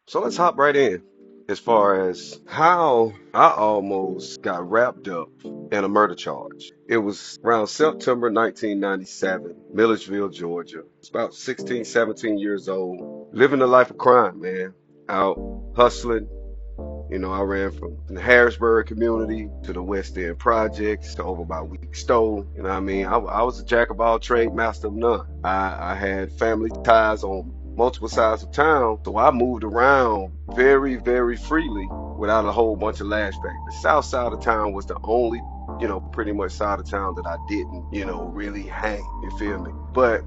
So let's hop right in as far as how I almost got wrapped up in a murder charge. It was around September 1997, Milledgeville, Georgia. It's about 16, 17 years old, living the life of crime, man. Out hustling. I ran from the Harrisburg community to the West End projects to over by Weak Stone. You know what I mean? I was a jack of all trades, master of none. I had family ties on multiple sides of town, so I moved around very, very freely without a whole bunch of lashback. The south side of town was the only, pretty much side of town that I didn't, really hang. You feel me? But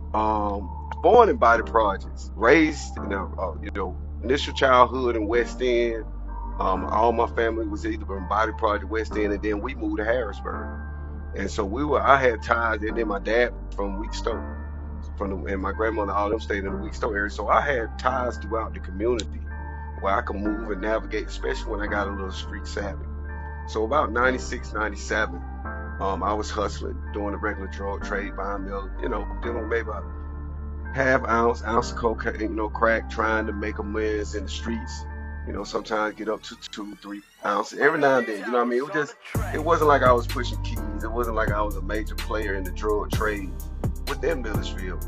born in Body Projects, raised in initial childhood in West End. All my family was either from Body Project West End, and then we moved to Harrisburg. And so I had ties, and then my dad from Wheatstone, and my grandmother, all them stayed in the Wheatstone area. So I had ties throughout the community where I could move and navigate, especially when I got a little street savvy. So about 96, 97, I was hustling, doing the regular drug trade, buying milk, dealing maybe about ounce of cocaine, crack, trying to make amends in the streets. Sometimes get up to 2, 3 ounces every now and then. You know what I mean? It wasn't like I was pushing keys. It wasn't like I was a major player in the drug trade within Millersville.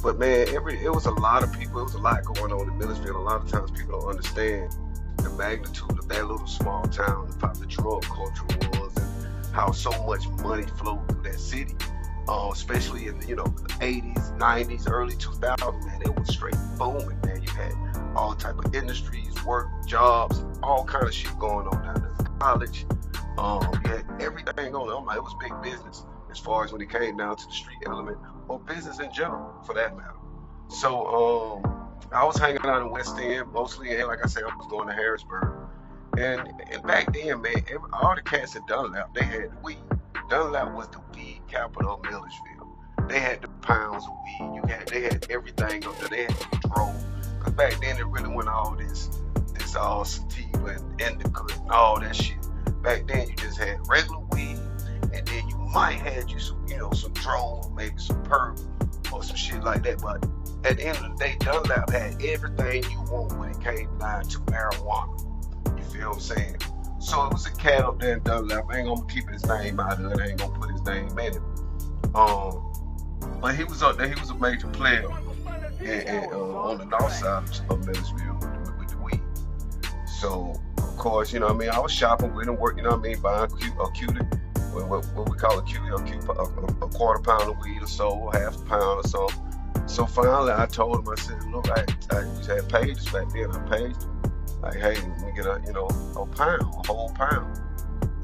But man, it was a lot of people. It was a lot going on in Millersville. A lot of times people don't understand the magnitude of that little small town, how the drug culture was, and how so much money flowed through that city. Especially in the 80s, 90s, early 2000s, man, it was straight booming, man. You had all type of industries, work, jobs, all kind of shit going on down there. College, you had everything going on. Like, it was big business as far as when it came down to the street element or business in general, for that matter. So I was hanging out in West End mostly, and like I said, I was going to Harrisburg. And back then, man, all the cats at Dunlap, they had the weed. Dunlap was the weed capital of Millersville. They had the pounds of weed. They had everything up there. They had the drove. Cause back then it really went all this all sativa and indica and all that shit. Back then you just had regular weed, and then you might had you some, some drove, maybe some perp or some shit like that. But at the end of the day, Dunlap had everything you want when it came down to marijuana. You feel what I'm saying? So it was a cat up there in Dunlap. I ain't gonna keep his name out of it. I ain't gonna put his name in it. But he was up there. He was a major player on the north side of Millersville with the weed. So of course, I was shopping with him, working, buying a cutie, what we call a cutie, a quarter pound of weed or so, half a pound or so. So finally, I told him, I said, look, I just had pages back then. I paged him. Like, hey, let me get a whole pound.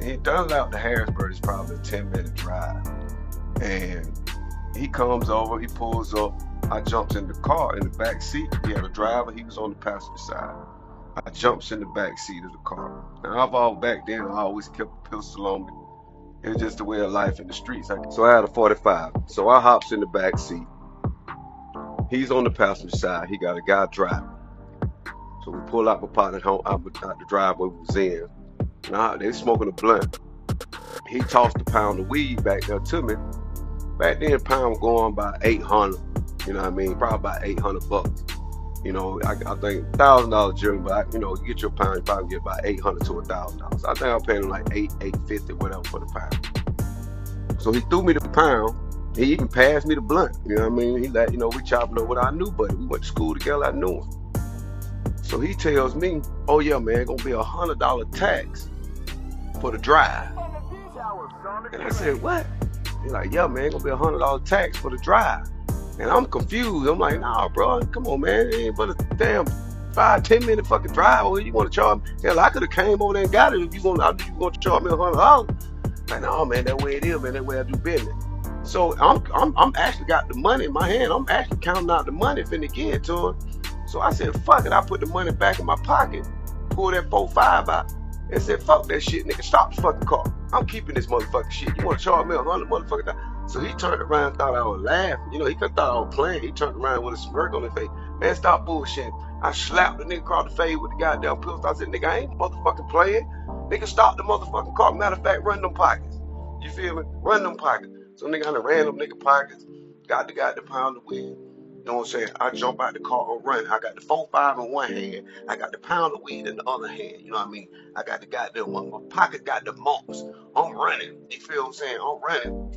And he done out to Harrisburg. It's probably a 10-minute drive. And he comes over, he pulls up. I jumps in the car in the back seat. He had a driver. He was on the passenger side. I jumps in the back seat of the car. Now, back then, I always kept a pistol on me. It was just the way of life in the streets. So I had a 45. So I hops in the back seat. He's on the passenger side. He got a guy driving. So we pull out my partner out the driveway we was in. Now they smoking a blunt. He tossed a pound of weed back there to me. Back then, pound was going by 800. You know what I mean? Probably about $800. I think $1,000 jury, but you get your pound, you probably get about $800 to $1,000. I think I'm paying him like $850, whatever for the pound. So he threw me the pound. He even passed me the blunt. You know what I mean? He let we chopping up with our new buddy. We went to school together. I knew him. So he tells me, oh yeah, man, gonna be $100 tax for the drive. And I said, what? He's like, yeah, man, gonna be $100 tax for the drive. And I'm confused. I'm like, nah, bro, come on, man. It ain't but a damn 5, 10 minute fucking drive. Or you want to charge me? Hell, I could have came over there and got it if you want to charge me $100. Like, no, man, that way it is, man. That way I do business. So I'm actually got the money in my hand. I'm actually counting out the money finna give to him. So I said, fuck it. I put the money back in my pocket, pulled that 4-5 out, and said, fuck that shit, nigga. Stop the fucking car. I'm keeping this motherfucking shit. You want to charge me $100 motherfucking. So he turned around and thought I was laughing. He could have thought I was playing. He turned around with a smirk on his face. Man, stop bullshitting. I slapped the nigga across the face with the goddamn pistol. I said, nigga, I ain't motherfucking playing. Nigga, stop the motherfucking car. Matter of fact, run them pockets. You feel me? Run them pockets. So nigga, I done ran them nigga pockets, got the pound of weed. You know what I'm saying? I jump out the car and run. I got the 4-5 in one hand. I got the pound of weed in the other hand. You know what I mean? I got the goddamn one. My pocket got the mumps. I'm running. You feel what I'm saying? I'm running.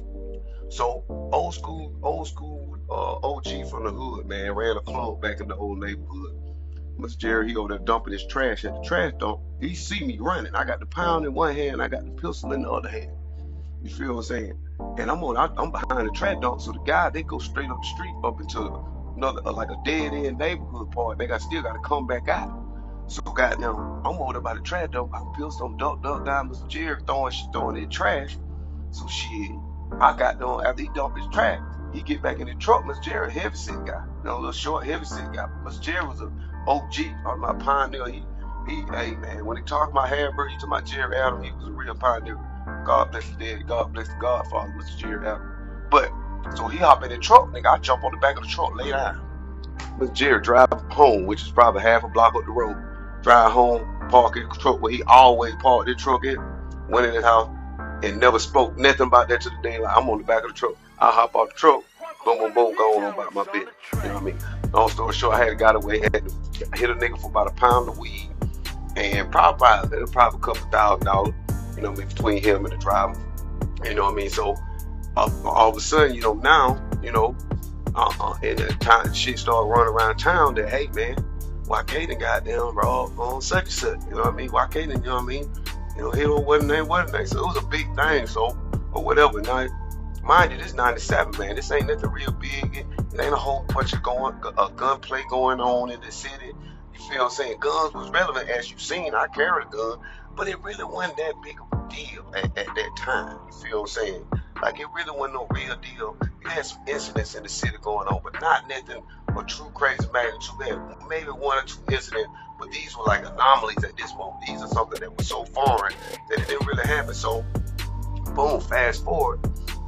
So old school OG from the hood, man, ran a club back in the old neighborhood. Mr. Jerry, he over there dumping his trash at the trash dump. He see me running. I got the pound in one hand. I got the pistol in the other hand. You feel what I'm saying? And I'm behind the track dump, so the guy they go straight up the street up into another like a dead end neighborhood part. They still got to come back out. So goddamn, I'm over there by the track dump. I'm pistol, duck down. Mr. Jerry throwing in trash. So shit, I got done after he dumped his trash. He get back in the truck. Mr. Jerry, heavy set guy, a little short, heavy set guy. Mr. Jerry was a OG, or my pioneer. Hey man, when he talked my Harrisburg, he told my Jerry Adam, he was a real pioneer. God bless the dead. God bless the Godfather, Mr. Jerry Adam. But so he hop in the truck, nigga. I jump on the back of the truck, lay down. Mr. Jerry drive home, which is probably half a block up the road. Drive home, park in the truck where he always parked his truck in. Went in his house and never spoke nothing about that to the day. Like I'm on the back of the truck. I hop off the truck, boom, boom, boom, going on about my business. You know what I mean? Long story short, I had got away, had to hit a nigga for about a pound of weed and probably a couple $1,000, you know what I mean, between him and the driver. You know what I mean? So all of a sudden, you know, now, you know, and the time shit started running around town that, hey man, why can't the goddamn rob on such and such? You know what I mean? Why can't, you know what I mean? You know, hit on wasn't there. So it was a big thing. So, or whatever. Now, mind you, this 97, man. This ain't nothing real big. It ain't a whole bunch of gunplay going on in the city. You feel what I'm saying? Guns was relevant, as you seen. I carried a gun, but it really wasn't that big of a deal at that time. You feel what I'm saying? Like, it really wasn't no real deal. You had some incidents in the city going on, but not nothing of true crazy magnitude. We had maybe one or two incidents, but these were like anomalies at this moment. These are something that was so foreign that it didn't really happen. So, boom, fast forward.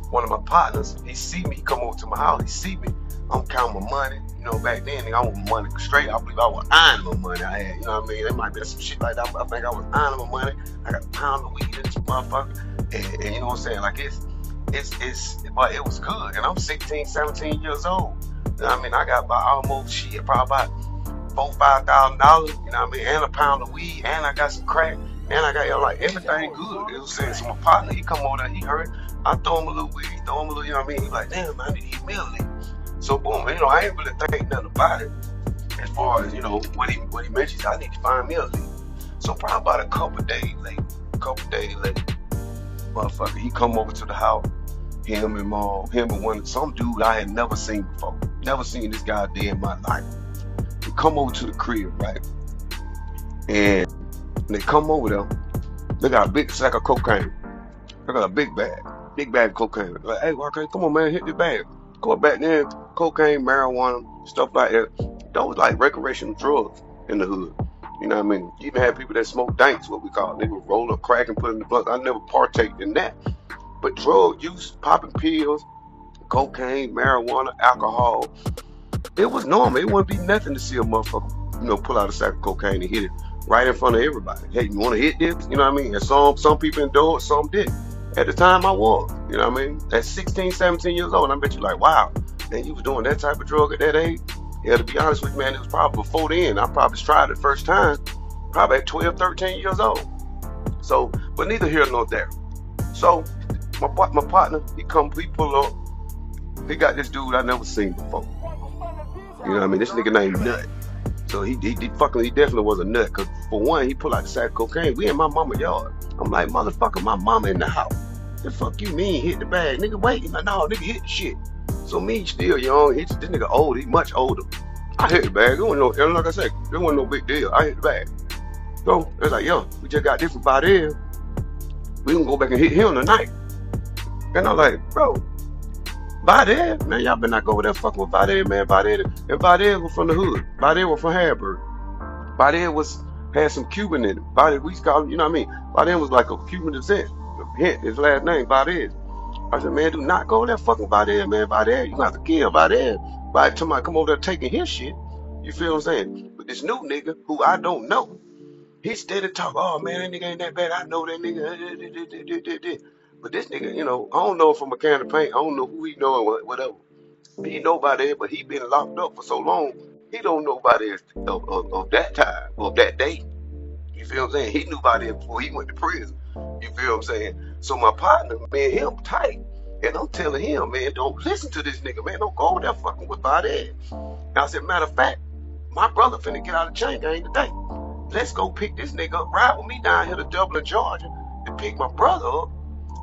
One of my partners, he see me, he come over to my house, he see me. I'm counting my money. You know, back then, nigga, I want my money straight. I believe I was eyeing my money I had. You know what I mean? There might be some shit like that. I think I was eyeing my money. I got a pound of weed in this motherfucker. And you know what I'm saying? Like, but it was good. And I'm 16, 17 years old. You know what I mean? I got about almost shit, probably about $4,000, $5,000, you know what I mean? And a pound of weed, and I got some crack, and I got like everything good. It was saying, so my partner, he come over there, he heard, I throw him a little weed, throw him a little, you know what I mean? He like, damn, I need to eat meal. So boom, you know, I ain't really think nothing about it. As far as, you know, what he mentions, I need to find me a lead. So probably about a couple days later, motherfucker, he come over to the house. Him and some dude I had never seen before. Never seen this guy day in my life. They come over to the crib, right? And when they come over there, they got a big sack of cocaine. They got a big bag of cocaine. Like, hey, okay, come on, man, hit the bag. Go back there, cocaine, marijuana, stuff like that. Those like recreational drugs in the hood. You know what I mean? You even had people that smoke danks, what we call it. They would roll up crack and put it in the blunt. I never partaked in that. But drug use, popping pills, cocaine, marijuana, alcohol, it was normal. It wouldn't be nothing to see a motherfucker, you know, pull out a sack of cocaine and hit it right in front of everybody. Hey, you want to hit this? You know what I mean? And some people endured, some didn't. At the time, I was. You know what I mean? At 16, 17 years old, I bet you like, wow, man, you was doing that type of drug at that age? Yeah, to be honest with you, man, it was probably before then. I probably tried it first time, probably at 12, 13 years old. So, but neither here nor there. So, my partner, he pull up. He got this dude I never seen before. You know what I mean? This nigga named Nut. So he definitely was a nut. Cause for one, he pulled out the sack of cocaine. We in my mama's yard. I'm like, motherfucker, my mama in the house. The fuck you mean hit the bag? Nigga, wait. He's like, no, nigga hit the shit. So me still young. This nigga old. He much older. I hit the bag. It wasn't no, like I said, it wasn't no big deal. I hit the bag. So it's like, yo, we just got this from Vidal. We gonna go back and hit him tonight. And I'm like, bro, Vidal, man, y'all better not go over there fucking with Vidal, man. Vidal was from the hood. Vidal was from Harrisburg. Vidal had some Cuban in it. Vidal, we used to call him, you know what I mean? Vidal was like a Cuban descent. Hint, his last name, Vidal. I said, man, do not go over there fucking Vidal, man. Vidal, you gonna have to kill Vidal. By the time I come over there taking his shit, you feel what I'm saying? But this new nigga, who I don't know, he steady talk, oh man, that nigga ain't that bad. I know that nigga. But this nigga, you know, I don't know from a can of paint. I don't know who he know or whatever. He know about that, but he been locked up for so long, he don't know about it of that time, of that day. You feel what I'm saying? He knew about it before he went to prison. You feel what I'm saying? So my partner, man, him tight. And I'm telling him, man, don't listen to this nigga, man. Don't go over there fucking with my dad. And I said, matter of fact, my brother finna get out of chain gang today. Let's go pick this nigga up, ride with me down here to Dublin, Georgia, and pick my brother up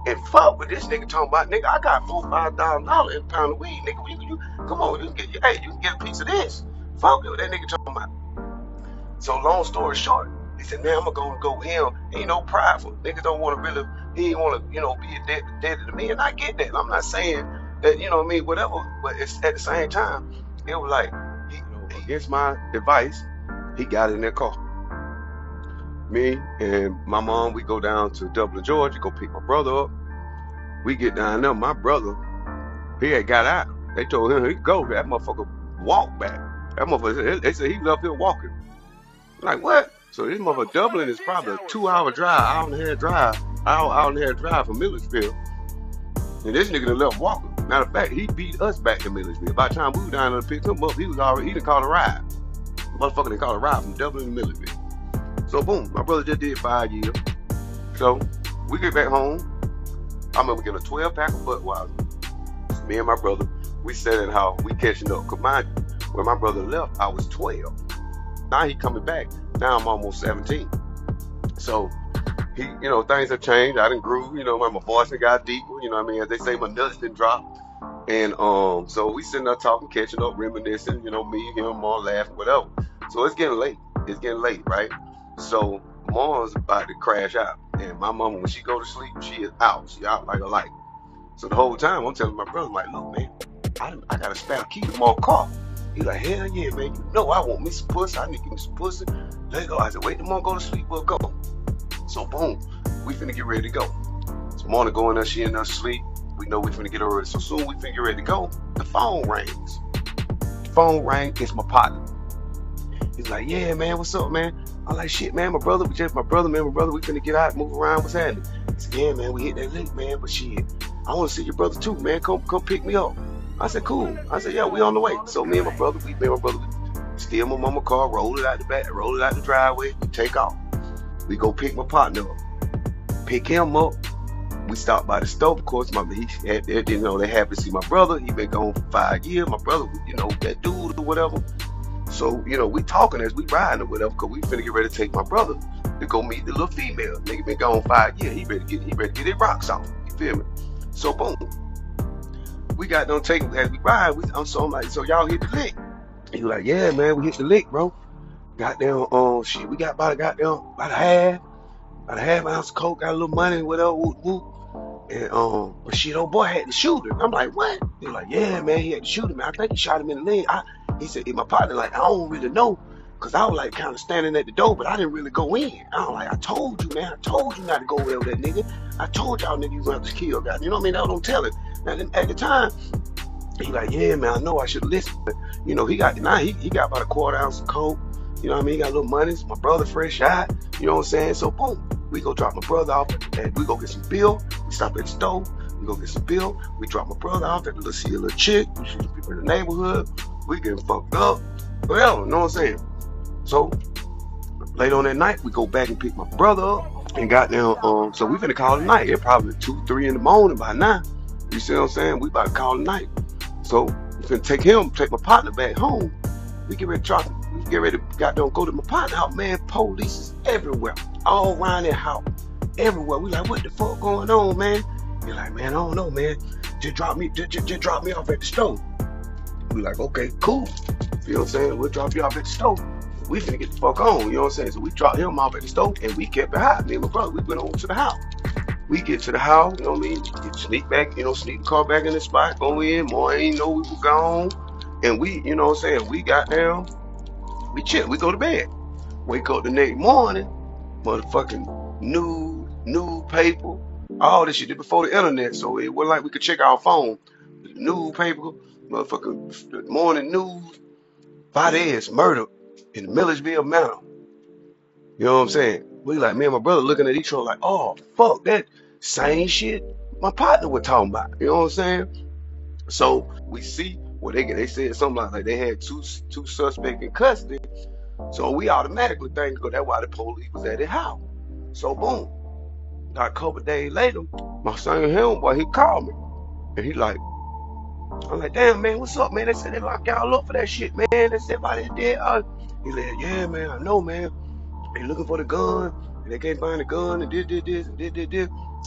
and fuck with this nigga talking about, nigga, I got $4,000-$5,000 in a pound of weed, nigga. Come on, you can get a piece of this. Fuck with that nigga talking about. So long story short, he said, man, I'm gonna go him. Ain't no prideful. Niggas don't want to really, he ain't want to, be a dead to me. And I get that. I'm not saying that, what I mean, whatever. But it's at the same time, it was like, against my advice, he got in that car. Me and my mom, we go down to Dublin, Georgia, go pick my brother up. We get down there, my brother, he had got out. They told him he go. That motherfucker walked back. That motherfucker, they said he left here walking. Like what? So this motherfucker Dublin is probably a 2-hour drive, hour and a half drive from Millersville. And this nigga done left walking. Matter of fact, he beat us back to Millersville. By the time we were down there to pick him up, he done called a ride. Motherfucker done called a ride from Dublin to Millersville. So boom, my brother just did 5 years. So we get back home. I remember getting a 12-pack of Budweiser. Me and my brother, we sat in the house, we catching up. Cause mind you, when my brother left, I was 12. Now he coming back. Now I'm almost 17. So he, things have changed. I done grew, my voice done got deeper, as they say, my nuts done dropped. And so we sitting there talking, catching up, reminiscing, me, him, all laughing, whatever. So it's getting late. It's getting late, right? So mom's about to crash out. And my mama, when she go to sleep, she is out. She out like a light. So the whole time I'm telling my brother, like, look, man, I got a spare key to my car. He like, hell yeah, man. You know I want me some pussy. I need to get me some pussy. Let go. I said, wait till mom go to sleep. We'll go. So boom, we finna get ready to go. So morning going there, she in there sleep. We know we finna get her ready. So soon we finna get ready to go. The phone rings. The phone rang. It's my partner. He's like, yeah, man, what's up, man? I'm like, shit, man, my brother, we finna get out, move around, what's happening? He said, yeah, man, we hit that lake, man, but shit, I want to see your brother too, man. Come pick me up. I said, cool. I said, yeah, we on the way. So me and my brother, we steal my mama car, roll it out the back, roll it out the driveway, we take off. We go pick my partner up. Pick him up. We stopped by the stove, of course. They happy to see my brother. He been gone for 5 years. My brother, that dude or whatever. So, we talking as we riding or whatever, because we finna get ready to take my brother to go meet the little female. Nigga been gone 5 years. He ready to get his rocks off. You feel me? So boom. We got done taking as we ride. I'm like, so y'all hit the lick. He was like, yeah, man, we hit the lick, bro. Goddamn, shit, we got about a half ounce of coke, got a little money, whatever, whoop, whoop. And but shit, old boy had to shoot him. I'm like, what? He was like, yeah, man, he had to shoot him. I think he shot him in the leg. He said, my partner, like, I don't really know, cause I was like kind of standing at the door, but I didn't really go in. I was like, I told you, man, I told you not to go there with that nigga. I told y'all niggas you gonna have to kill guys. You know what I mean? I don't tell it. Now at the time, he like, yeah, man, I know I should listen. But, he got about a quarter ounce of coke. You know what I mean? He got a little money. My brother fresh out. You know what I'm saying? So boom, we go drop my brother off and we go get some bill. We stop at the store. We go get some bill. We drop my brother off at the see a little chick. We see people in the neighborhood. We getting fucked up. Whatever, you know what I'm saying? So later on that night, we go back and pick my brother up and got down. So we finna call it night. It's probably 2, 3 in the morning by now. You see what I'm saying? We about to call it night. So we finna take my partner back home. We get ready to drop him. We get ready to go to my partner house. Man, police is everywhere. All around that house. Everywhere. We like, what the fuck going on, man? You're like, man, I don't know, man. Just drop me off at the store. We like, okay, cool. You know what I'm saying? We'll drop you off at the store. We finna get the fuck on, you know what I'm saying? So we dropped him off at the store and we kept it hot. Me and my brother, we went over to the house. We get to the house, you know what I mean? Sneak back, sneak the car back in the spot, go in, more ain't know we were gone. And we, you know what I'm saying? We got down, we chill, we go to bed. Wake up the next morning, motherfucking news paper, all this shit before the internet, so it wasn't like we could check our phone. Newspaper, motherfucking morning news, Valdez murdered in the Millersville Manor. You know what I'm saying? We like, me and my brother looking at each other like, oh, fuck, that same shit my partner was talking about. You know what I'm saying? So we see Well, they said something like they had two suspects in custody, so we automatically think that's why the police was at the house. So boom, a couple of days later, my son homeboy he called me and he like, I'm like, damn man, what's up man? They said they locked y'all up for that shit, man. They said why they did. He like, yeah man, I know man. They looking for the gun and they can't find the gun and this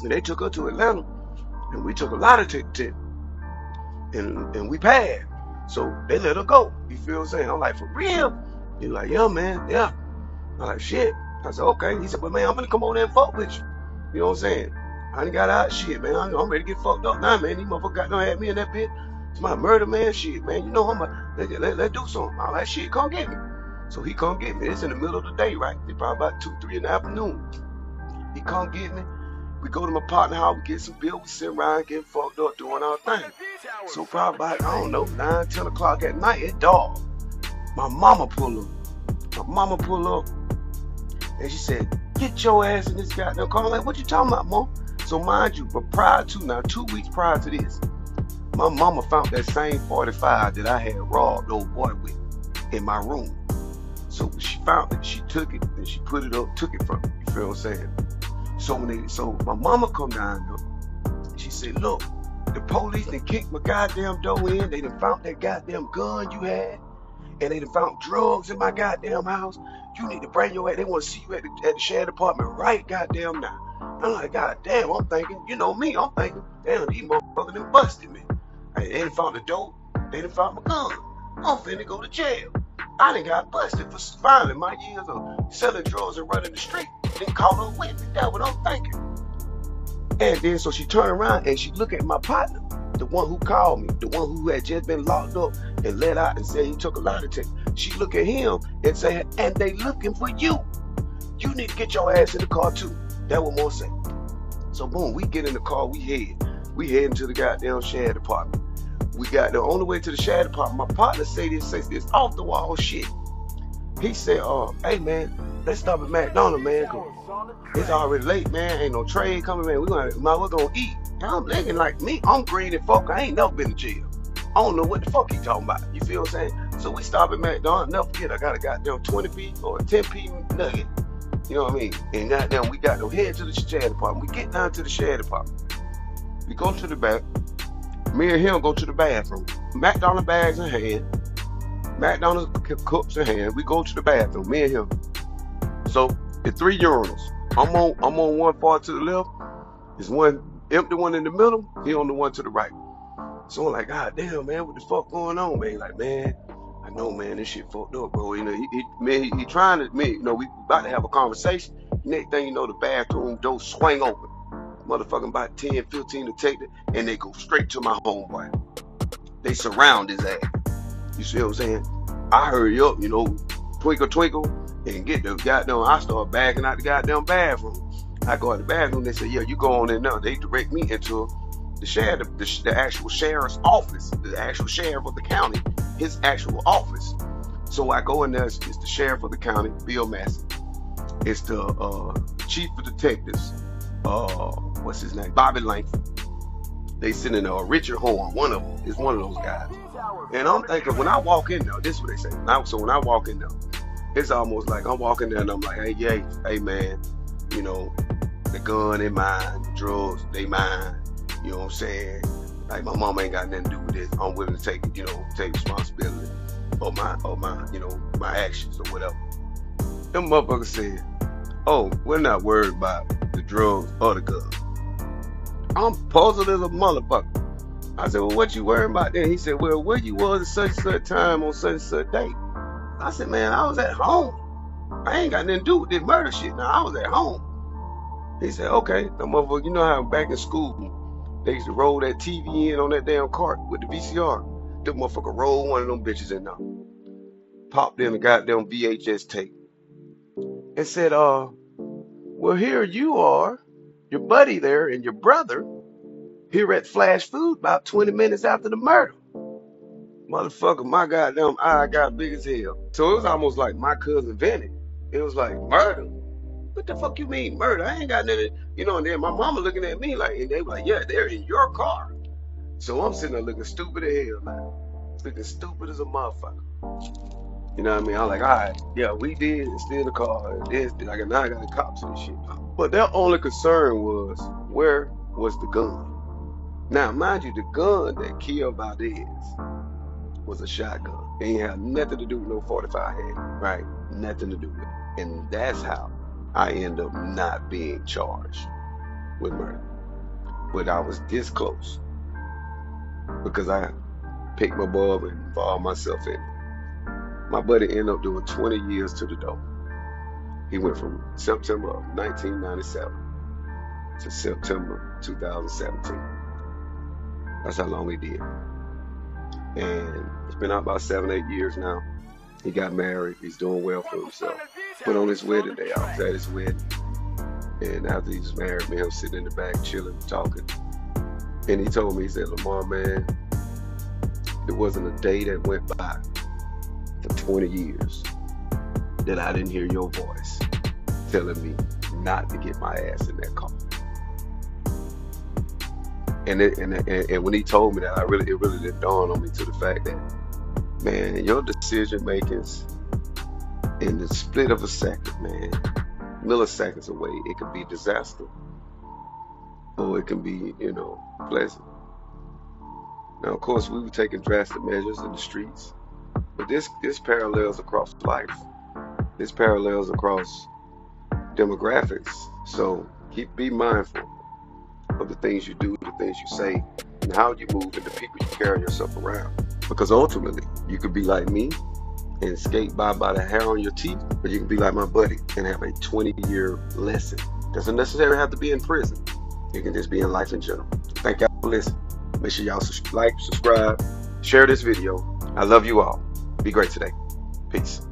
and they took her to Atlanta and we took a lot of tickets and we passed. So they let her go. You feel what I'm saying? I'm like, for real? He's like, yeah, man, yeah. I'm like, shit. I said, okay. He said, but man, I'm gonna come on there and fuck with you. You know what I'm saying? I done got out shit, man. I'm ready to get fucked up now, man. These motherfuckers done had me in that bitch. It's my murder, man. Shit, man. You know let's do something. I'm like, shit, come get me. So he come get me. It's in the middle of the day, right? It's probably about 2, 3 in the afternoon. He come get me. We go to my partner house, we get some beer, we sit around, getting fucked up, doing our thing. So probably about, I don't know, 9, 10 o'clock at night, it's dark. My mama pull up, and she said, get your ass in this goddamn car. I'm like, what you talking about, Mom? So mind you, but prior to, now 2 weeks prior to this, my mama found that same 45 that I had robbed old boy with in my room. So she found it, she took it, and she put it up, took it from me, you feel what I'm saying? So my mama come down there. She said, look, the police done kicked my goddamn door in. They done found that goddamn gun you had. And they done found drugs in my goddamn house. You need to bring your ass. They want to see you at the sheriff department right goddamn now. I'm like, goddamn, I'm thinking, you know me, I'm thinking, damn, these motherfuckers done busted me. They done found the dope. They done found my gun. I'm finna go to jail. I done got busted for finally my years of selling drugs and running the street. They caught up with me. That's what I'm thinking. And then so she turned around and she looked at my partner, the one who called me, the one who had just been locked up and let out and said he took a lot of things. She looked at him and said, and they looking for you. You need to get your ass in the car too. That was more said. So boom, we get in the car, we heading to the goddamn sheriff department. We got the only way to the sheriff department. My partner say this off the wall shit. He said, hey man, let's stop at McDonald's, man, cause it's already late, man. Ain't no train coming, man. We're gonna eat. And I'm thinking like me, I'm green and fuck. I ain't never been to jail. I don't know what the fuck he talking about. You feel what I'm saying? So we stop at McDonald's. Never forget, I got a goddamn 20p or a 10p nugget. You know what I mean? And goddamn, we got to head to the sheriff department. We get down to the sheriff department. We go to the back. Me and him go to the bathroom. McDonald's bags in hand. McDonald's cups in hand. We go to the bathroom. Me and him. So it's 3 urinals. I'm on one far to the left. There's one empty one in the middle. He on the one to the right. So I'm like, God damn, man, what the fuck going on, man? Like, man, I know, man, this shit fucked up, bro. You know, he trying to, man, you know, we about to have a conversation. Next thing you know, the bathroom door swing open. Motherfucking about 10, 15 detectives, and they go straight to my homeboy. They surround his ass. You see what I'm saying? I hurry up, you know, twinkle, twinkle, and get the goddamn, I start backing out the goddamn bathroom. I go out the bathroom, they say, yeah, you go on in there. They direct me into the sheriff, the actual sheriff's office, the actual sheriff of the county, his actual office. So I go in there, it's the sheriff of the county, Bill Massey. It's the chief of detectives, what's his name, Bobby Langford. They sitting there, Richard Horn, one of them is one of those guys. And I'm thinking, when I walk in there, this is what they say. So when I walk in there, it's almost like I'm walking there and I'm like, hey man, you know, the gun ain't mine, the drugs, they mine. You know what I'm saying? Like my mom ain't got nothing to do with this. I'm willing to take responsibility of my, you know, my actions or whatever. Them motherfuckers said, oh, we're not worried about the drugs or the gun. I'm puzzled as a motherfucker. I said, well, what you worried about then? He said, well, where you was at such and such time on such and such date? I said, man, I was at home. I ain't got nothing to do with this murder shit. Now, I was at home. He said, okay, the motherfucker, you know how back in school, they used to roll that TV in on that damn cart with the VCR. The motherfucker rolled one of them bitches in there. Popped in the goddamn VHS tape. And said, well, here you are, your buddy there and your brother, here at Flash Food about 20 minutes after the murder. Motherfucker, my goddamn eye got big as hell. So it was almost like my cousin Vinny. It was like, murder? What the fuck you mean murder? I ain't got nothing, you know, and then my mama looking at me like, and they were like, yeah, they're in your car. So I'm sitting there looking stupid as hell now. looking stupid as a motherfucker. You know what I mean? I'm like, all right, yeah, we did steal the car. And this, like, now I got the cops and shit. But their only concern was, where was the gun? Now, mind you, the gun that killed Valdez was a shotgun. It ain't had nothing to do with no 45 hand, right? Nothing to do with it. And that's how I end up not being charged with murder. But I was this close because I picked my bulb and involved myself in it. My buddy ended up doing 20 years to the door. He went from September of 1997 to September 2017. That's how long he did. And it's been out about 7-8 years now. He got married. He's doing well for himself. But on his wedding day, I was at his wedding. And after he was married, me, I'm sitting in the back chilling, talking. And he told me, he said, Lamar, man, there wasn't a day that went by for 20 years that I didn't hear your voice telling me not to get my ass in that car. And when he told me that, it really did dawn on me to the fact that, man, your decision makings in the split of a second, man, milliseconds away, it could be disaster or it can be, pleasant. Now, of course, we were taking drastic measures in the streets, but this parallels across life. This parallels across demographics. So be mindful of the things you do, the things you say, and how you move, and the people you carry yourself around. Because ultimately, you could be like me and skate by the hair on your teeth, or you can be like my buddy and have a 20-year lesson. Doesn't necessarily have to be in prison. It can just be in life in general. Thank y'all for listening. Make sure y'all like, subscribe, share this video. I love you all. Be great today. Peace.